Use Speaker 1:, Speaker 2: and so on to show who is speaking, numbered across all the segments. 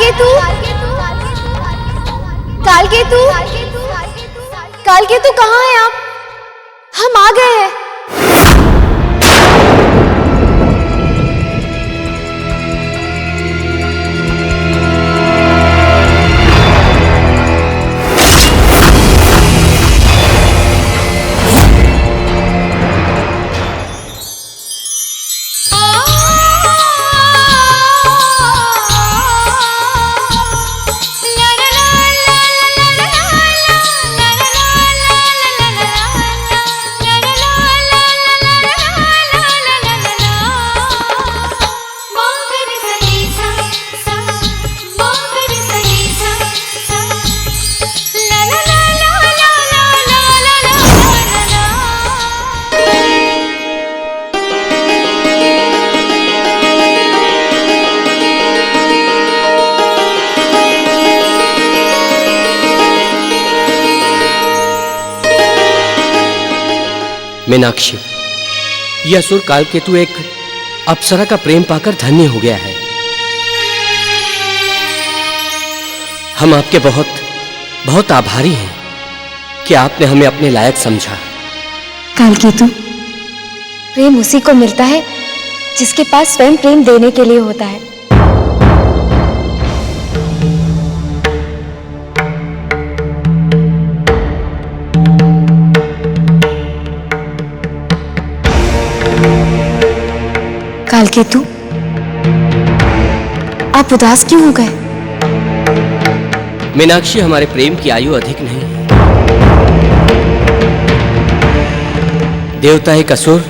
Speaker 1: कालकेतु, कालकेतु, कालकेतु कहाँ है आप? हम आ गए हैं।
Speaker 2: मीनाक्षी, यह असुर कालकेतु एक अप्सरा का प्रेम पाकर धन्य हो गया है। हम आपके बहुत बहुत आभारी हैं कि आपने हमें अपने लायक समझा।
Speaker 1: कालकेतु, प्रेम उसी को मिलता है जिसके पास स्वयं प्रेम देने के लिए होता है। कालकेतु, आप उदास क्यों हो गए?
Speaker 2: मीनाक्षी, हमारे प्रेम की आयु अधिक नहीं है। देवता एक असुर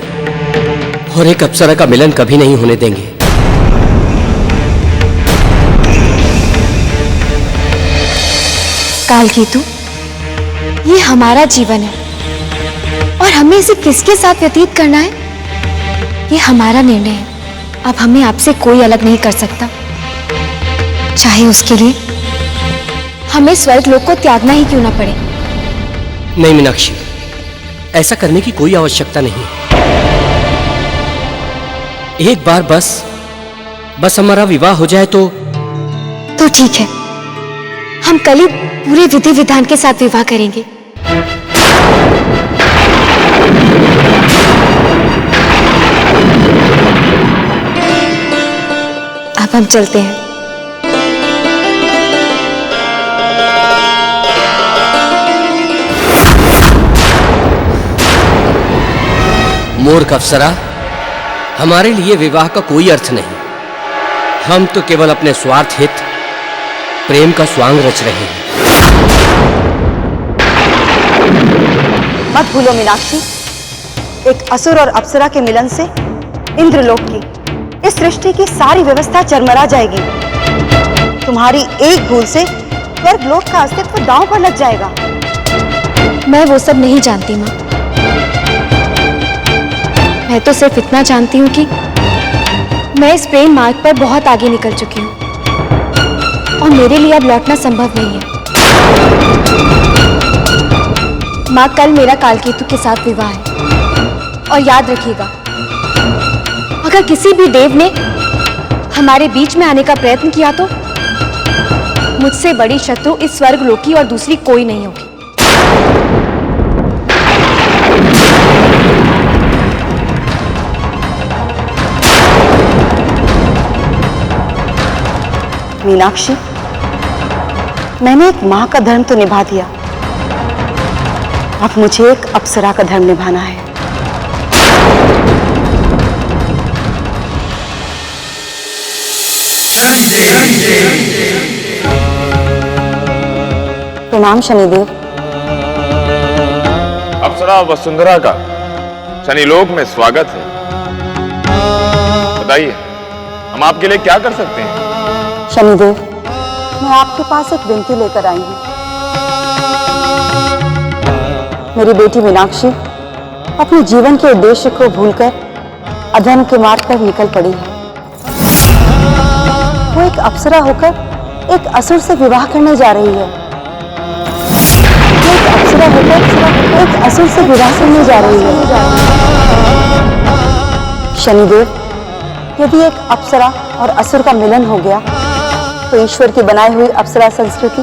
Speaker 2: और एक अप्सरा का मिलन कभी नहीं होने देंगे।
Speaker 1: कालकेतु, ये हमारा जीवन है और हमें इसे किसके साथ व्यतीत करना है, ये हमारा निर्णय है। अब हमें आपसे कोई अलग नहीं कर सकता, चाहे उसके लिए हमें स्वर्गलोक को त्यागना ही क्यों ना पड़े।
Speaker 2: नहीं मीनाक्षी, ऐसा करने की कोई आवश्यकता नहीं। एक बार बस हमारा विवाह हो जाए तो
Speaker 1: ठीक है, हम कल ही पूरे विधि विधान के साथ विवाह करेंगे। अब हम चलते हैं।
Speaker 2: मूर्ख अप्सरा, हमारे लिए विवाह का कोई अर्थ नहीं। हम तो केवल अपने स्वार्थ हित प्रेम का स्वांग रच रहे हैं।
Speaker 3: मत भूलो मीनाक्षी, एक असुर और अप्सरा के मिलन से इंद्रलोक की, इस सृष्टि की सारी व्यवस्था चरमरा जाएगी। तुम्हारी एक भूल से स्वर्गलोक का अस्तित्व दांव पर लग जाएगा।
Speaker 1: मैं वो सब नहीं जानती माँ। मैं तो सिर्फ इतना जानती हूँ कि मैं इस प्रेम मार्ग पर बहुत आगे निकल चुकी हूँ और मेरे लिए अब लौटना संभव नहीं है। माँ, कल मेरा कालकेतु के साथ विवाह है और याद रखिएगा, अगर किसी भी देव ने हमारे बीच में आने का प्रयत्न किया तो मुझसे बड़ी शत्रु इस स्वर्गलोक की और दूसरी कोई नहीं होगी।
Speaker 3: मीनाक्षी, मैंने एक मां का धर्म तो निभा दिया, अब मुझे एक अप्सरा का धर्म निभाना है। प्रणाम शनिदेव।
Speaker 4: अप्सरा वसुंधरा का शनिलोक में स्वागत है। बताइए, हम आपके लिए क्या कर सकते हैं?
Speaker 3: शनिदेव, मैं आपके पास एक विनती लेकर आई हूँ। मेरी बेटी मीनाक्षी अपने जीवन के उद्देश्य को भूलकर अधर्म के मार्ग पर निकल पड़ी है। वो एक अप्सरा होकर एक असुर से विवाह करने जा रही है। एक अप्सरा होकर एक असुर से विवाह करने जा रही है। शनिदेव, यदि एक अप्सरा और असुर का मिलन हो गया तो ईश्वर की बनाई हुई अप्सरा संस्कृति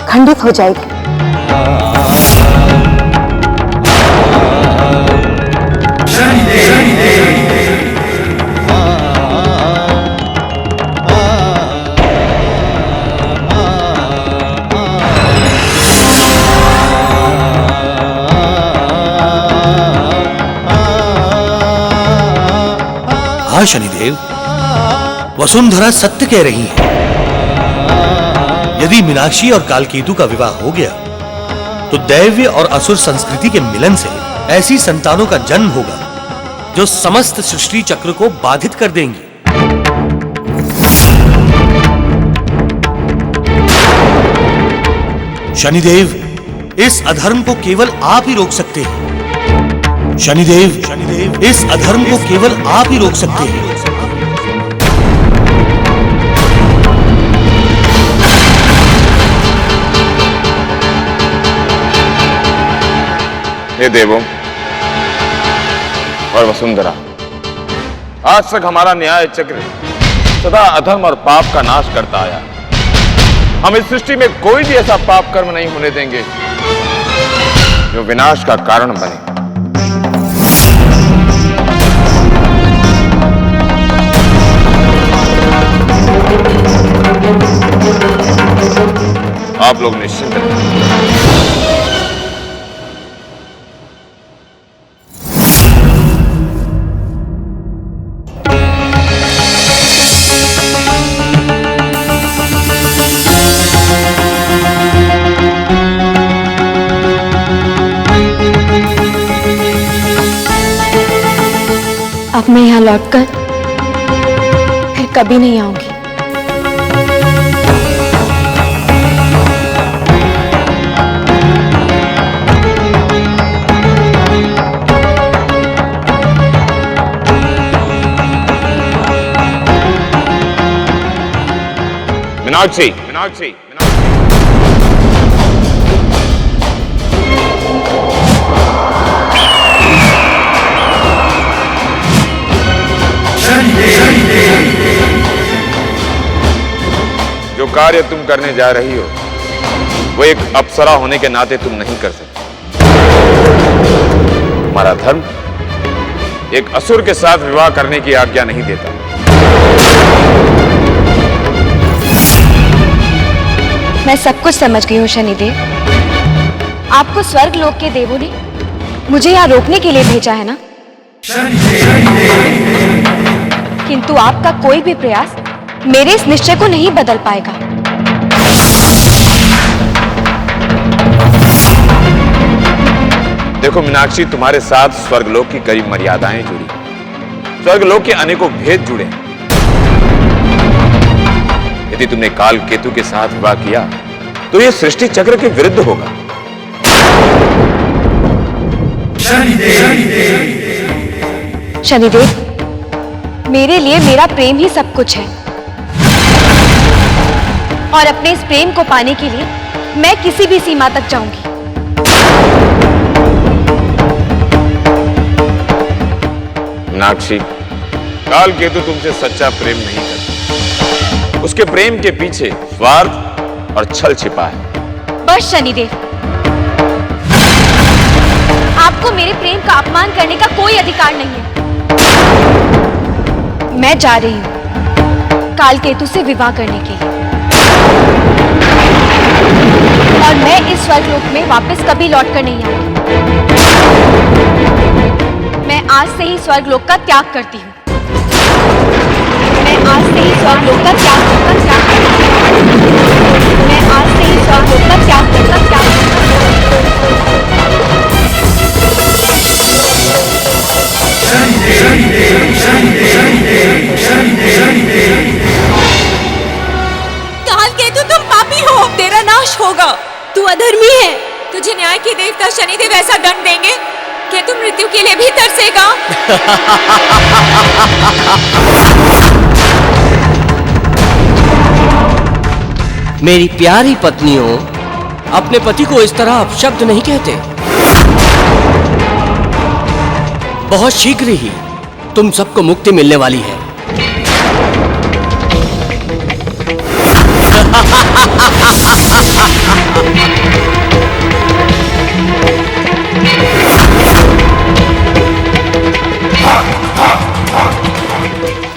Speaker 3: खंडित हो जाएगी।
Speaker 5: हाँ शनिदेव, वसुंधरा सत्य कह रही है। यदि मीनाक्षी और कालकेतु का विवाह हो गया तो दैव्य और असुर संस्कृति के मिलन से ऐसी संतानों का जन्म होगा जो समस्त सृष्टि चक्र को बाधित कर देंगी। शनिदेव, इस अधर्म को केवल आप ही रोक सकते हैं। शनिदेव, इस अधर्म को केवल आप ही रोक सकते हैं।
Speaker 4: हे देवों और वसुंधरा, आज तक हमारा न्याय चक्र सदा अधर्म और पाप का नाश करता आया। हम इस सृष्टि में कोई भी ऐसा पाप कर्म नहीं होने देंगे जो विनाश का कारण बने। आप लोग निश्चिंत रहें।
Speaker 1: अब मैं यहाँ लौटकर फिर कभी नहीं आऊंगी।
Speaker 4: मीनाक्षी, जो कार्य तुम करने जा रही हो वो एक अप्सरा होने के नाते तुम नहीं कर सकते। हमारा धर्म एक असुर के साथ विवाह करने की आज्ञा नहीं देता।
Speaker 1: मैं सब कुछ समझ गई हूँ शनिदेव। आपको स्वर्ग लोक के देवों ने मुझे यहाँ रोकने के लिए भेजा है ना? किंतु आपका कोई भी प्रयास मेरे इस निश्चय को नहीं बदल पाएगा।
Speaker 4: देखो मीनाक्षी, तुम्हारे साथ स्वर्गलोक की कई मर्यादाएं जुड़ी, स्वर्गलोक के अनेकों भेद जुड़े। यदि तुमने काल केतु के साथ विवाह किया तो यह सृष्टि चक्र के विरुद्ध होगा।
Speaker 1: शनिदेव, मेरे लिए मेरा प्रेम ही सब कुछ है और अपने इस प्रेम को पाने के लिए मैं किसी भी सीमा तक जाऊंगी।
Speaker 4: मीनाक्षी, काल केतु तुमसे सच्चा प्रेम नहीं करता। उसके प्रेम के पीछे स्वार्थ और छल छिपा है।
Speaker 1: बस शनिदेव, आपको मेरे प्रेम का अपमान करने का कोई अधिकार नहीं है। मैं जा रही हूं काल केतु से विवाह करने के लिए और मैं इस स्वर्गलोक में वापस कभी लौटकर नहीं आऊंगी। मैं आज से ही स्वर्गलोक का त्याग करती हूँ। मैं आज से ही स्वर्गलोक का त्याग करती हूँ। मैं आज से ही स्वर्गलोक का त्याग
Speaker 6: काल केतु, तुम पापी हो, तेरा नाश होगा। तू अधर्मी है। तुझे न्याय के देवता शनिदेव ऐसा दंड देंगे कि तुम मृत्यु के लिए भी तरसेगा।
Speaker 2: मेरी प्यारी पत्नियों, अपने पति को इस तरह अपशब्द नहीं कहते। बहुत शीघ्र ही तुम सबको मुक्ति मिलने वाली है।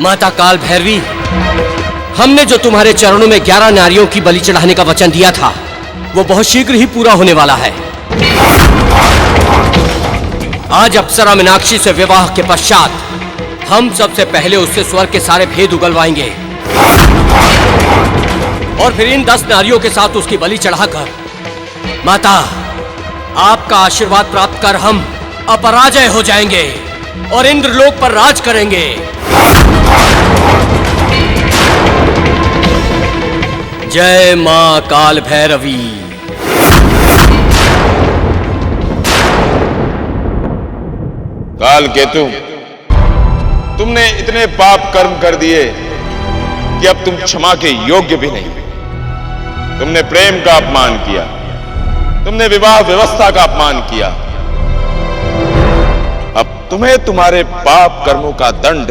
Speaker 2: माता काल भैरवी, हमने जो तुम्हारे चरणों में 11 नारियों की बलि चढ़ाने का वचन दिया था वो बहुत शीघ्र ही पूरा होने वाला है। आज अप्सरा मीनाक्षी से विवाह के पश्चात हम सबसे पहले उससे स्वर्ग के सारे भेद उगलवाएंगे और फिर इन 10 नारियों के साथ उसकी बलि चढ़ाकर माता आपका आशीर्वाद प्राप्त कर हम अपराजय हो जाएंगे और इंद्रलोक पर राज करेंगे। जय मां काल भैरवी।
Speaker 4: काल केतु, तुमने इतने पाप कर्म कर दिए कि अब तुम क्षमा के योग्य भी नहीं। तुमने प्रेम का अपमान किया, तुमने विवाह व्यवस्था का अपमान किया। अब तुम्हें तुम्हारे पाप कर्मों का दंड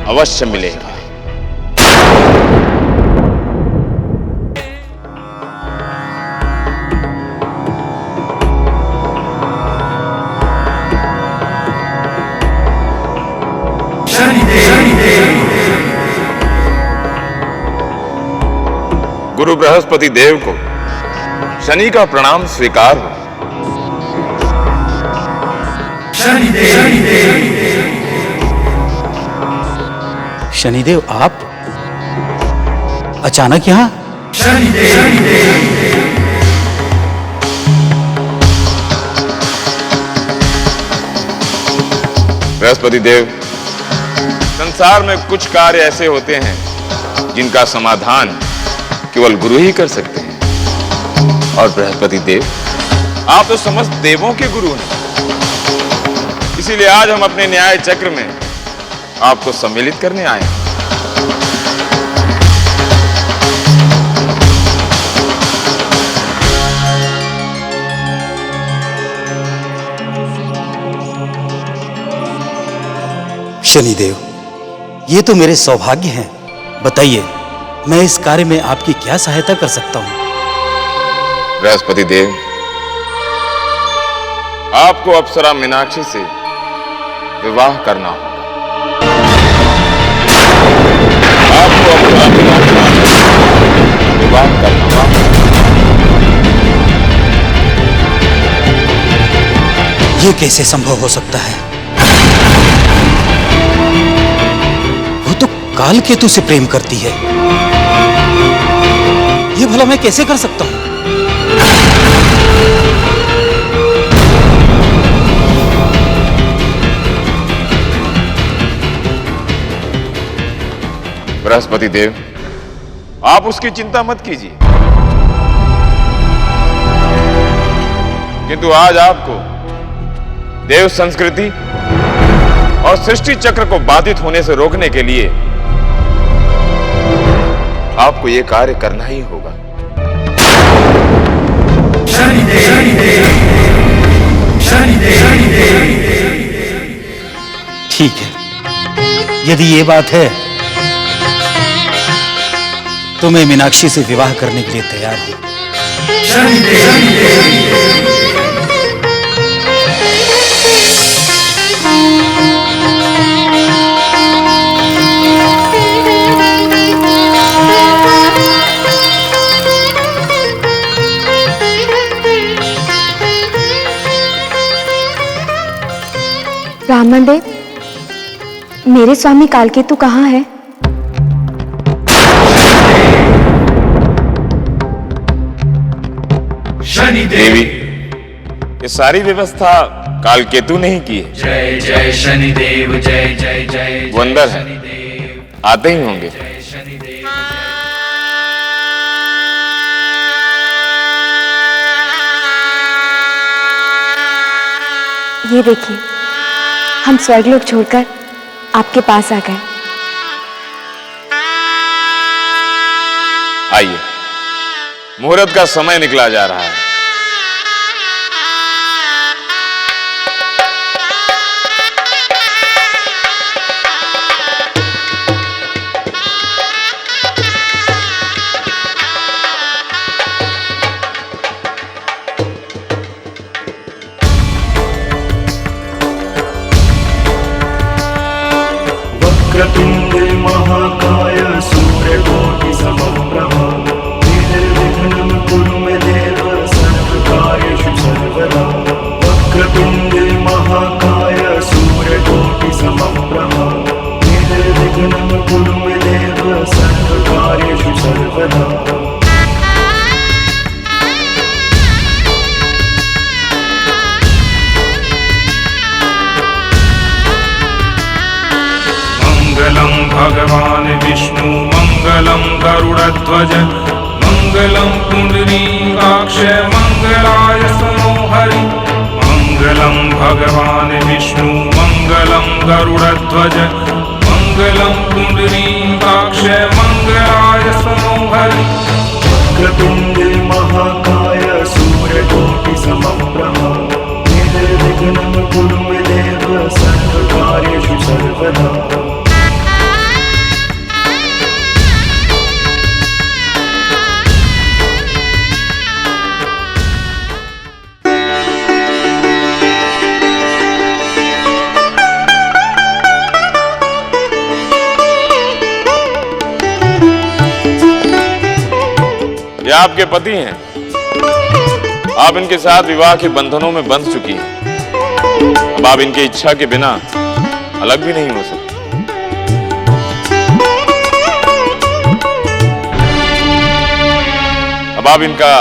Speaker 4: अवश्य मिलेगा। गुरु बृहस्पति देव को शनि का प्रणाम स्वीकार हो।
Speaker 7: शनिदेव, आप अचानक यहां?
Speaker 4: बृहस्पति देव, संसार में कुछ कार्य ऐसे होते हैं जिनका समाधान केवल गुरु ही कर सकते हैं। और बृहस्पति देव, आप तो समस्त देवों के गुरु हैं। इसीलिए आज हम अपने न्याय चक्र में आपको सम्मिलित करने आए हैं।
Speaker 7: शनिदेव, ये तो मेरे सौभाग्य हैं। बताइए, मैं इस कार्य में आपकी क्या सहायता कर सकता हूं?
Speaker 4: बृहस्पति देव, आपको अप्सरा मीनाक्षी से विवाह करना होगा। आपको अप्सरा मीनाक्षी से विवाह करना होगा।
Speaker 7: ये कैसे संभव हो सकता है? वो तो काल केतु से प्रेम करती है। ये भला मैं कैसे कर सकता हूं?
Speaker 4: बृहस्पति देव, आप उसकी चिंता मत कीजिए, किंतु आज आपको देव संस्कृति और सृष्टि चक्र को बाधित होने से रोकने के लिए आपको यह कार्य करना ही होगा।
Speaker 7: ठीक है, यदि ये बात है तो मैं मीनाक्षी से विवाह करने के लिए तैयार हूं।
Speaker 1: ब्राह्मण देव, मेरे स्वामी कालकेतु कहाँ है?
Speaker 4: देवी, ये सारी व्यवस्था कालकेतु ने ही की है।
Speaker 8: जय जय शनिदेव, जय जय जय।
Speaker 4: वो अंदर है, आते ही होंगे।
Speaker 1: ये देखिए, हम स्वर्गलोक छोड़कर आपके पास आ गए।
Speaker 4: आइए, मुहूर्त का समय निकला जा रहा है।
Speaker 9: वक्रतुण्डे महाकाय सूर्यकोटि समप्रभा निर्विघ्नं कुरु मे देव सर्वकार्येषु सर्वदा वक्रतुण्डे महाकाय सूर्यकोटि समप्रभा निर्विघ्नं कुरु मे देव सर्वकार्येषु सर्वदा।
Speaker 10: मंगलम भगवान विष्णु मंगलम गरुड़ध्वज मंगलम पुंडरीकाक्ष मंगलाय मनोहरि मंगलम भगवान विष्णु मंगलम गरुड़ध्वज मंगलम पुंडरीकाक्ष मंगलाय मनोहरि
Speaker 9: वक्रतुण्डे महाकाय सूर्यकोटि समप्रभा निर्विघ्नं कुरु मे देव सर्वकार्येषु सर्वदा।
Speaker 4: ये आपके पति हैं। आप इनके साथ विवाह के बंधनों में बंध चुकी हैं। अब आप इनकी इच्छा के बिना अलग भी नहीं हो सकते। अब आप इनका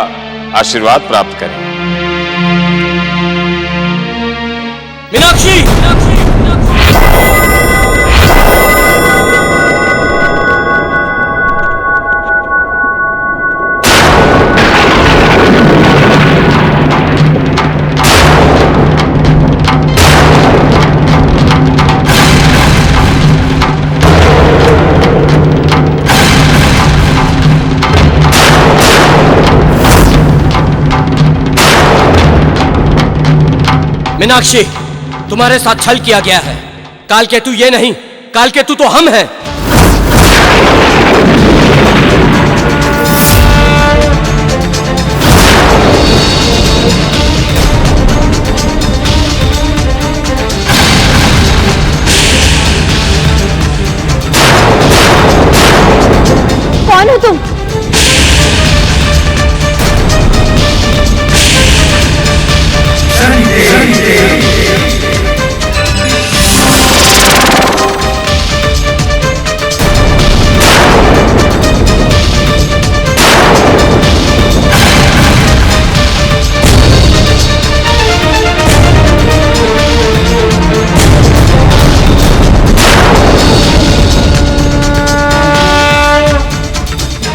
Speaker 4: आशीर्वाद प्राप्त करें।
Speaker 2: मीनाक्षी, मीनाक्षी, तुम्हारे साथ छल किया गया है। कालकेतु ये नहीं, कालकेतु तो हम हैं।
Speaker 1: कौन हो तुम?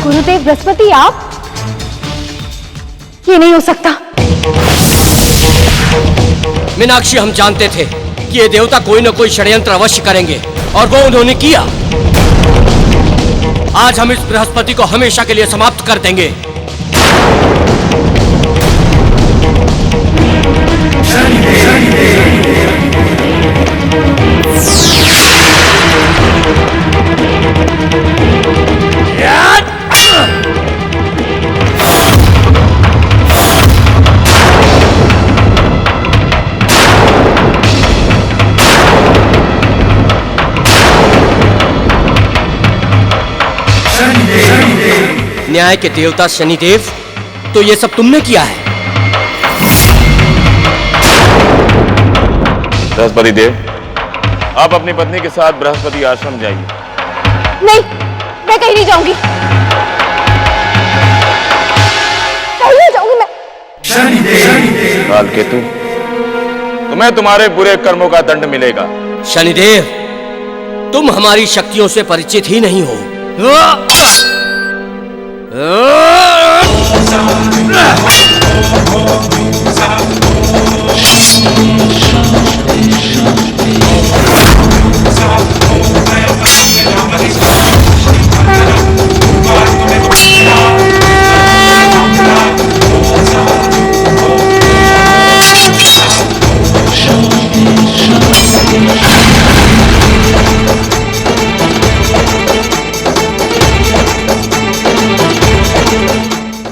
Speaker 1: गुरुदेव बृहस्पति, आप? ये नहीं हो सकता।
Speaker 2: मीनाक्षी, हम जानते थे कि ये देवता कोई न कोई षड्यंत्र अवश्य करेंगे और वो उन्होंने किया। आज हम इस बृहस्पति को हमेशा के लिए समाप्त कर देंगे। न्याय के देवता शनिदेव, तो ये सब तुमने किया है।
Speaker 4: बृहस्पति देव, आप अपनी पत्नी के साथ बृहस्पति आश्रम जाइए।
Speaker 1: नहीं, मैं कहीं नहीं जाऊंगी। कहीं नहीं जाऊंगी मैं।
Speaker 4: कालकेतु, तुम्हें तुम्हारे बुरे कर्मों का दंड मिलेगा।
Speaker 2: शनिदेव, तुम हमारी शक्तियों से परिचित ही नहीं हो।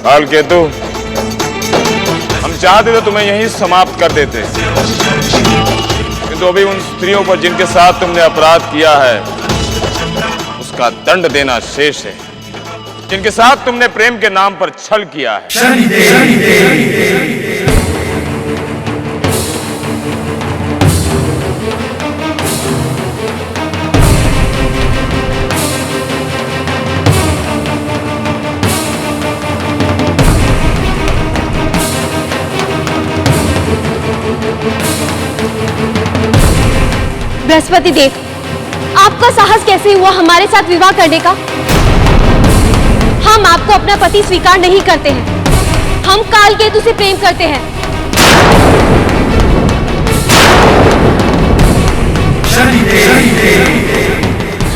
Speaker 4: कालकेतु, हम चाहते तो तुम्हें यहीं समाप्त कर देते, किंतु अभी उन स्त्रियों पर जिनके साथ तुमने अपराध किया है उसका दंड देना शेष है। जिनके साथ तुमने प्रेम के नाम पर छल किया है।
Speaker 1: बृहस्पति देव, आपका साहस कैसे हुआ हमारे साथ विवाह करने का? हम आपको अपना पति स्वीकार नहीं करते हैं। हम कालकेतु से प्रेम करते हैं।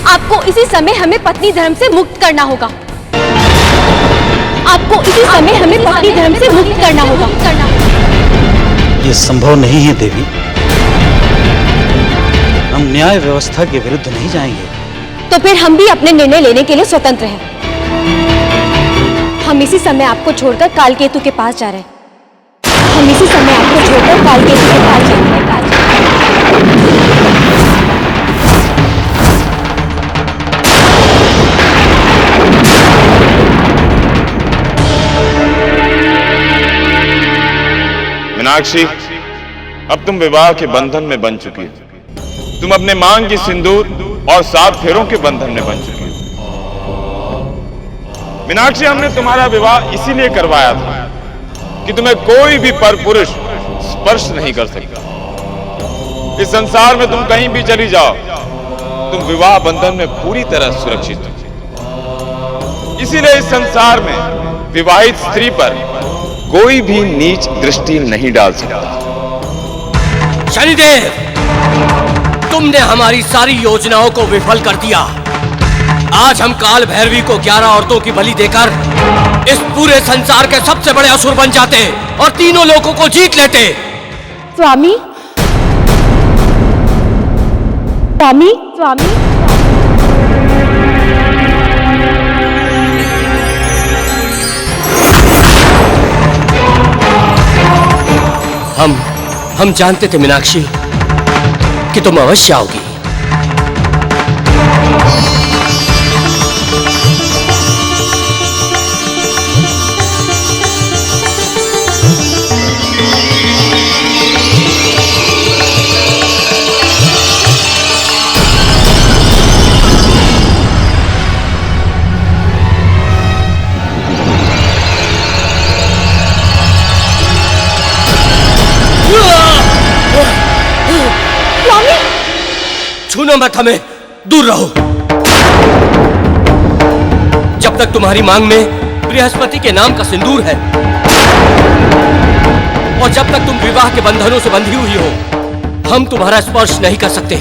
Speaker 1: आपको इसी समय हमें पत्नी धर्म से मुक्त करना होगा। आपको इसी समय हमें पत्नी धर्म से मुक्त करना होगा।
Speaker 7: ये संभव नहीं है देवी। हम न्याय व्यवस्था के विरुद्ध नहीं जाएंगे।
Speaker 1: तो फिर हम भी अपने निर्णय लेने के लिए स्वतंत्र हैं। हम इसी समय आपको छोड़कर कालकेतु के पास जा रहे हैं। हम इसी समय आपको छोड़कर कालकेतु के पास जा रहे हैं।
Speaker 4: मीनाक्षी, अब तुम विवाह के बंधन में बन चुकी हो। तुम अपने मांग की सिंदूर और 7 फेरों के बंधन में बन चुकी हो। मीनाक्षी, हमने तुम्हारा विवाह इसीलिए करवाया था कि तुम्हें कोई भी परपुरुष स्पर्श नहीं कर सकता। इस संसार में तुम कहीं भी चली जाओ, तुम विवाह बंधन में पूरी तरह सुरक्षित हो। इसीलिए इस संसार में विवाहित स्त्री पर कोई भी नीच दृष्टि नहीं डाल सकता।
Speaker 2: शनिदेव, तुमने हमारी सारी योजनाओं को विफल कर दिया। आज हम काल भैरवी को 11 औरतों की बलि देकर इस पूरे संसार के सबसे बड़े असुर बन जाते और तीनों लोगों को जीत लेते।
Speaker 1: स्वामी, स्वामी, स्वामी,
Speaker 2: हम जानते थे मीनाक्षी कि तुम अवश्य आओगी। छूना मत हमें, दूर रहो। जब तक तुम्हारी मांग में बृहस्पति के नाम का सिंदूर है और जब तक तुम विवाह के बंधनों से बंधी हुई हो, हम तुम्हारा स्पर्श नहीं कर सकते।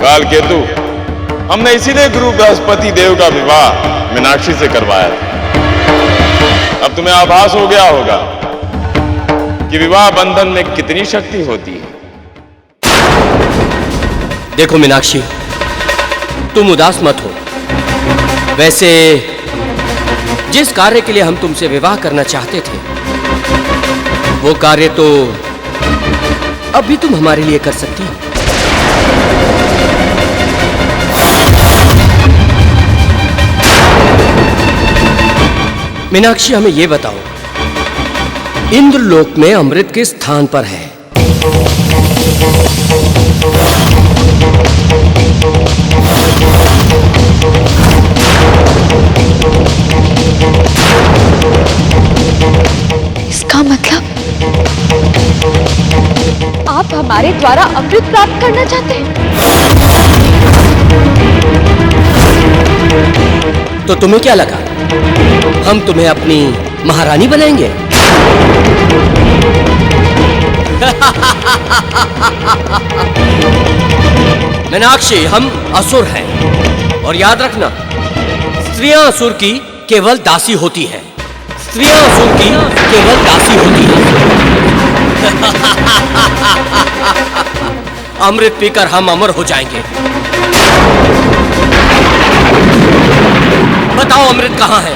Speaker 4: कालकेतु, हमने इसीलिए गुरु बृहस्पति देव का विवाह मीनाक्षी से करवाया था। अब तुम्हें आभास हो गया होगा कि विवाह बंधन में कितनी शक्ति होती है।
Speaker 2: देखो मीनाक्षी, तुम उदास मत हो। वैसे जिस कार्य के लिए हम तुमसे विवाह करना चाहते थे, वो कार्य तो अभी तुम हमारे लिए कर सकती हो। मीनाक्षी, हमें ये बताओ, इंद्रलोक में अमृत किस स्थान पर है?
Speaker 1: इसका मतलब आप हमारे द्वारा अमृत प्राप्त करना चाहते हैं?
Speaker 2: तो तुम्हें क्या लगा, हम तुम्हें अपनी महारानी बनाएंगे? मीनाक्षी, हम असुर हैं और याद रखना, स्त्रियां असुर की केवल दासी होती है। स्त्रियां असुर की केवल दासी होती है। अमृत पीकर हम अमर हो जाएंगे। बताओ, अमृत कहां है?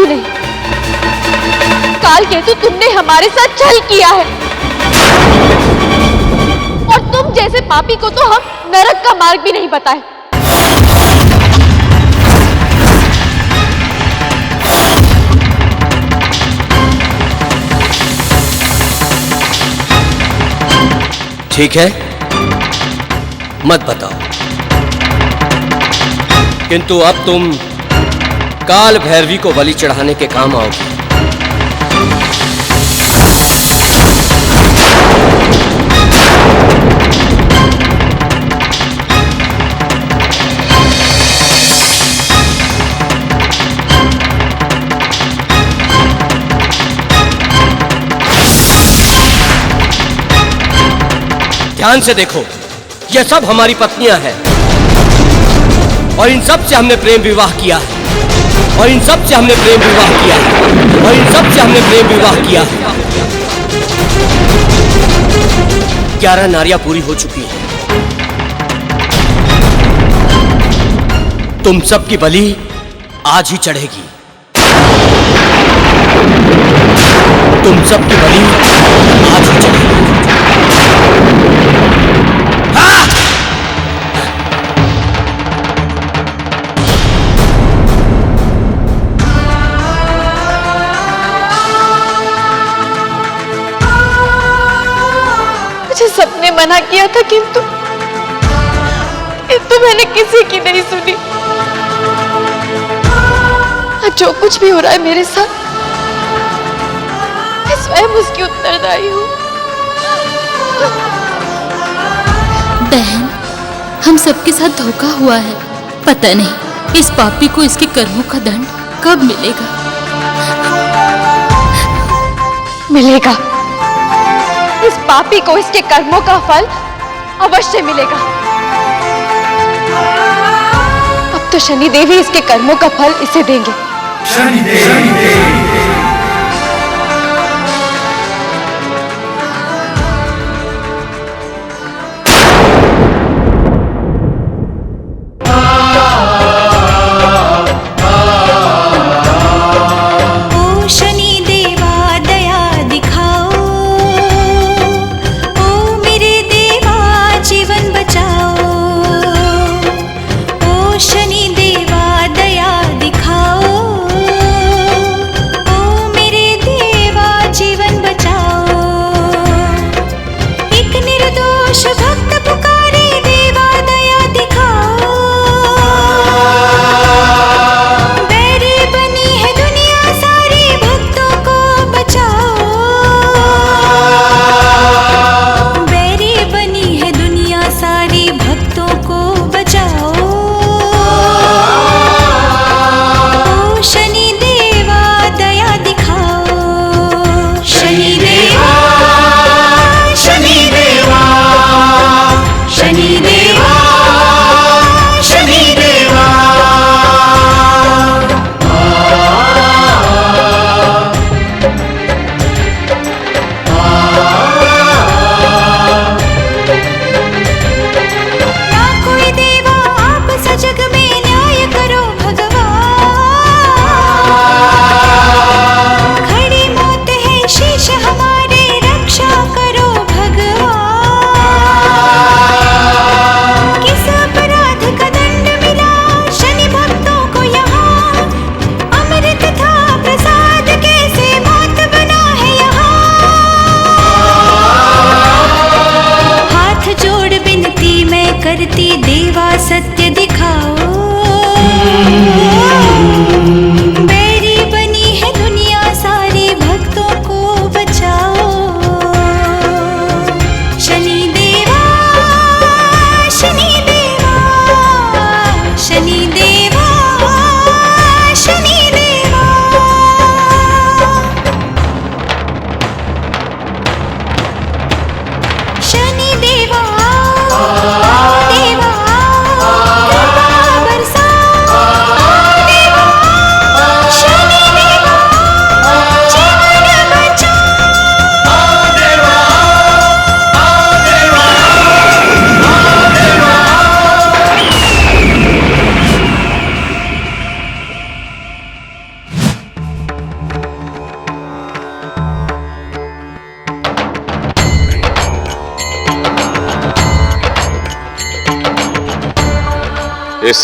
Speaker 6: केतु नहीं, काल केतु तुमने हमारे साथ छल किया है, और तुम जैसे पापी को तो हम नरक का मार्ग भी नहीं बताए।
Speaker 2: ठीक है, मत बताओ, किंतु अब तुम काल भैरवी को बलि चढ़ाने के काम आओगे। ध्यान से देखो, ये सब हमारी पत्नियां हैं, और इन सब से हमने प्रेम विवाह किया है, और इन सब से हमने प्रेम विवाह किया है, और इन सब से हमने प्रेम विवाह किया है। 11 नारियां पूरी हो चुकी हैं। तुम सबकी बलि आज ही चढ़ेगी। तुम सबकी बलि आज ही चढ़ेगी।
Speaker 6: मुझे सबने मना किया था, किंतु मैंने किसी की नहीं सुनी। आज जो कुछ भी हो रहा है मेरे साथ, मैं स्वयं उसकी उत्तरदायी हूँ।
Speaker 11: बहन, हम सबके साथ धोखा हुआ है। पता नहीं इस पापी को इसके कर्मों का दंड कब मिलेगा।
Speaker 6: मिलेगा, इस पापी को इसके कर्मों का फल अवश्य मिलेगा। अब तो शनि देव ही इसके कर्मों का फल इसे देंगे।
Speaker 8: शनि देव।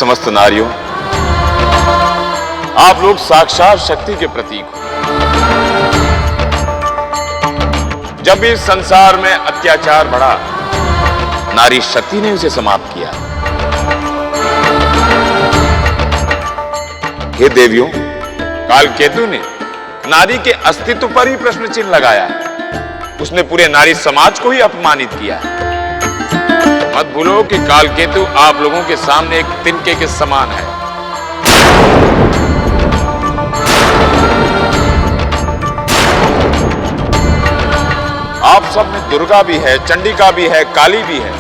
Speaker 4: समस्त नारियों, आप लोग साक्षात शक्ति के प्रतीक हो। जब भी इस संसार में अत्याचार बढ़ा, नारी शक्ति ने उसे समाप्त किया। हे देवियों, कालकेतु ने नारी के अस्तित्व पर ही प्रश्न चिन्ह लगाया है। उसने पूरे नारी समाज को ही अपमानित किया है। मत भूलो कि कालकेतु आप लोगों के सामने एक तिनके के समान है। आप सब में दुर्गा भी है, चंडिका भी है, काली भी है।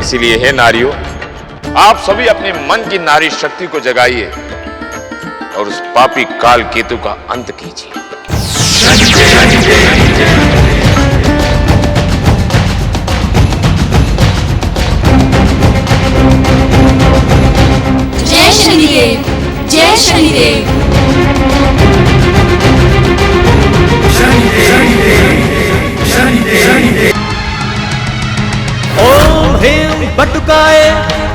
Speaker 4: इसीलिए हे नारियों, आप सभी अपने मन की नारी शक्ति को जगाइए और उस पापी कालकेतु का अंत कीजिए।
Speaker 11: जय शनिदेव, जय शनिदेव।
Speaker 12: ओम ह्रीं बटुकाय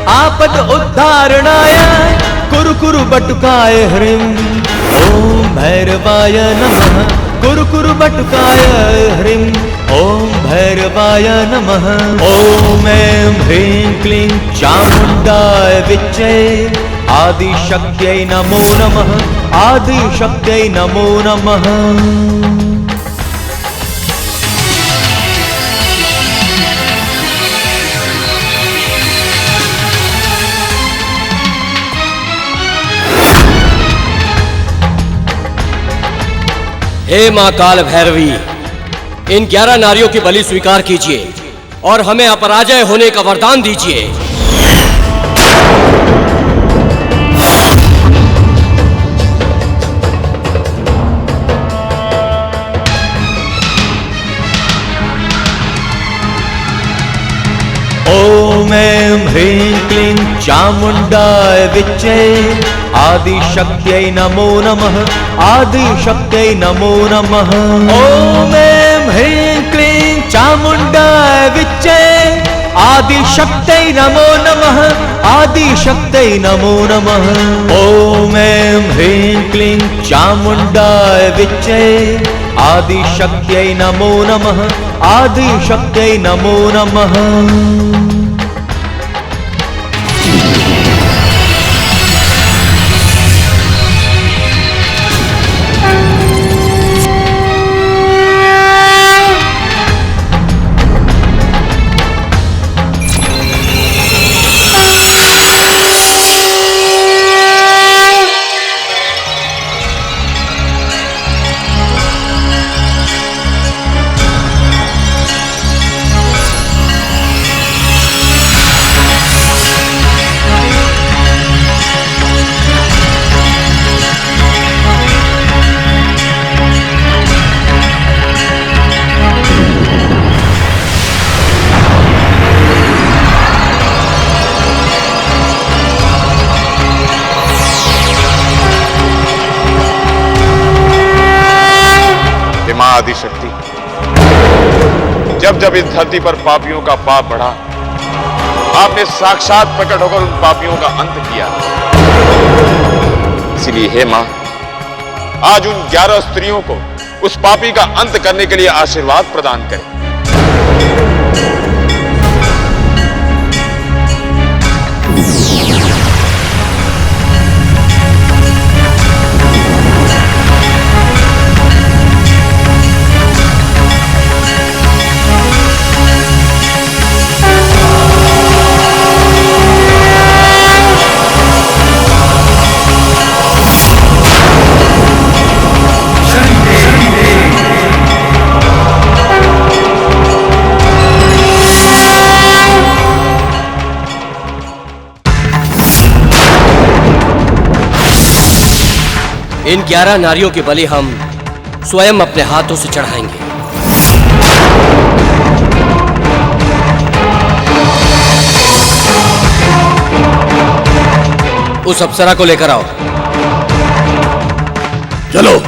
Speaker 12: आपद उद्धारणाय कुरु कुरु बटुकाय ह्रीं। ओम भैरवाय नमः कुरु कुरु बटुकाय ह्रीं। ओम भैरवाय नमः। ओम ऐं ह्रीं क्लीं चामुण्डाय विच्चे आदिशक्त्यै नमो नमः। आदिशक्त्यै नमो नमः।
Speaker 2: हे मां काल भैरवी, इन 11 नारियों की बलि स्वीकार कीजिए और हमें अपराजय होने का वरदान दीजिए।
Speaker 12: ओम ऐं ह्रीं क्लीं चामुण्डाय विच्चे आदिशक्त्यै नमो नमः। आदिशक्त्यै नमो नमः। ओम ऐं ह्रीं क्लीं चामुण्डाय विच्चे आदिशक्त्यै नमो नमः। आदिशक्त्यै नमो नमः। ओम ऐं ह्रीं क्लीं चामुण्डाय विच्चे आदिशक्त्यै नमो नमः। आदिशक्त्यै नमो नमः।
Speaker 4: आदिशक्ति, जब जब इस धरती पर पापियों का पाप बढ़ा, आपने साक्षात प्रकट होकर उन पापियों का अंत किया। इसलिए हे मां, आज उन 11 स्त्रियों को उस पापी का अंत करने के लिए आशीर्वाद प्रदान करें।
Speaker 2: इन 11 नारियों की बलि हम स्वयं अपने हाथों से चढ़ाएंगे। उस अप्सरा को लेकर आओ।
Speaker 5: चलो।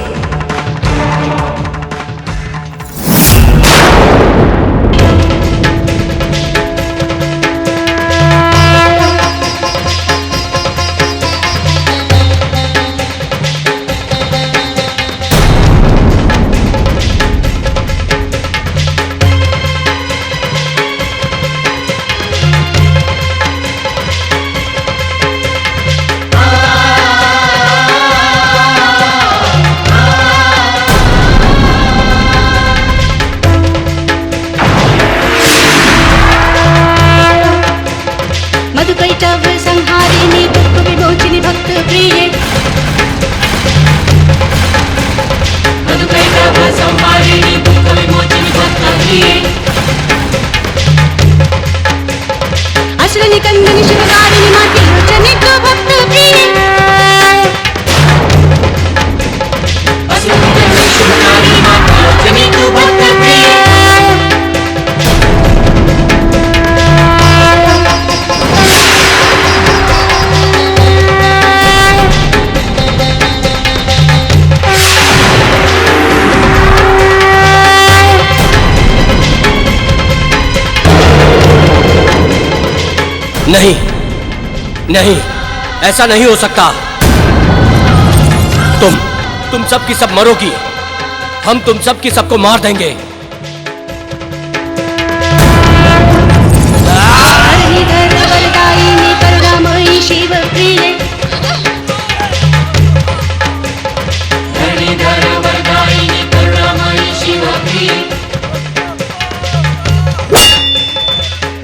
Speaker 13: रजनी कंदनी शिवकारिणी माँ त्रिलोचने को भक्त प्रिय
Speaker 2: नहीं नहीं, ऐसा नहीं हो सकता। तुम सब की सब मरोगी। हम तुम सब की सबको मार देंगे।
Speaker 13: शिव प्रिय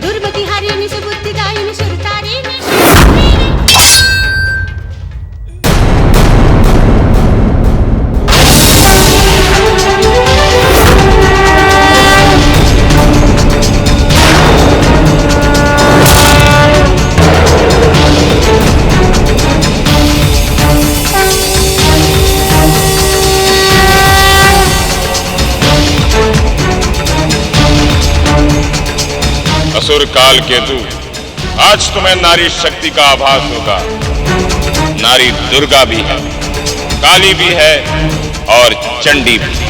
Speaker 13: दुर्मति हरिणी सुबुद्धिदायिनी सुरतारिणी
Speaker 4: असुर काल केतु, आज तुम्हें नारी शक्ति का आभास होगा। नारी दुर्गा भी है, काली भी है और चंडी भी।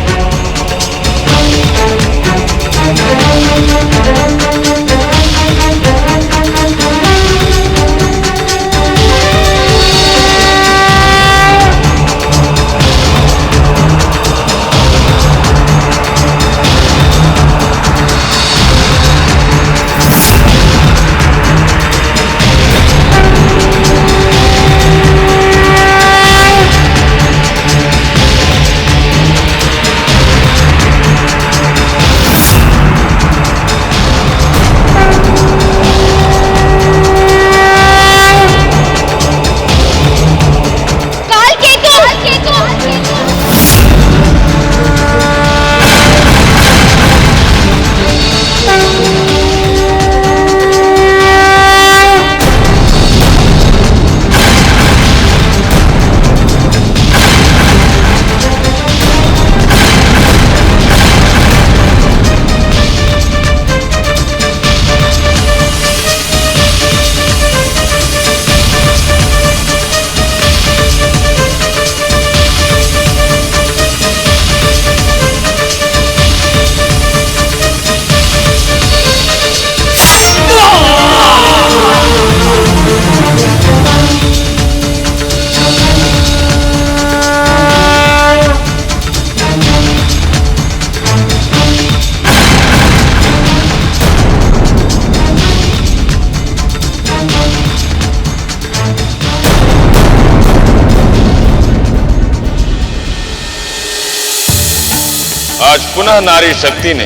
Speaker 4: आज पुनः नारी शक्ति ने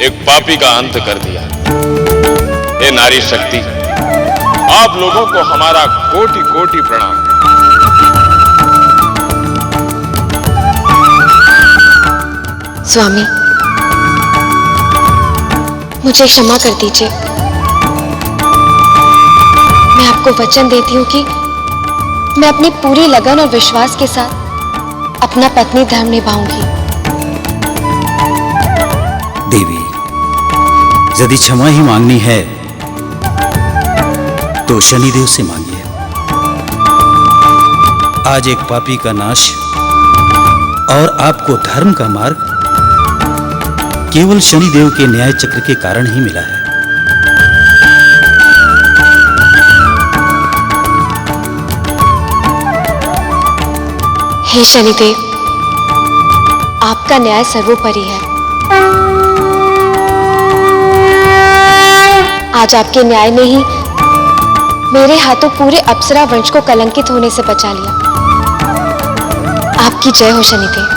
Speaker 4: एक पापी का अंत कर दिया। हे नारी शक्ति, आप लोगों को हमारा कोटि कोटि प्रणाम।
Speaker 1: स्वामी, मुझे क्षमा कर दीजिए। मैं आपको वचन देती हूँ कि मैं अपनी पूरी लगन और विश्वास के साथ अपना पत्नी धर्म निभाऊंगी।
Speaker 7: देवी, यदि क्षमा ही मांगनी है तो शनिदेव से मांगिए। आज एक पापी का नाश और आपको धर्म का मार्ग केवल शनिदेव के न्याय चक्र के कारण ही मिला है।
Speaker 1: हे शनिदेव, आपका न्याय सर्वोपरि है। आज आपके न्याय ने ही मेरे हाथों पूरे अप्सरा वंश को कलंकित होने से बचा लिया। आपकी जय हो शनिदेव।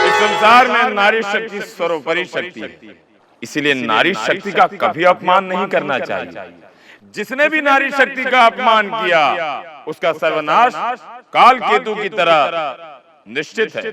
Speaker 4: इस संसार में नारी शक्ति सर्वोपरि शक्ति है, इसीलिए नारी शक्ति का कभी अपमान नहीं करना चाहिए। जिसने भी नारी शक्ति का अपमान किया उसका सर्वनाश काल केतु की तरह निश्चित है।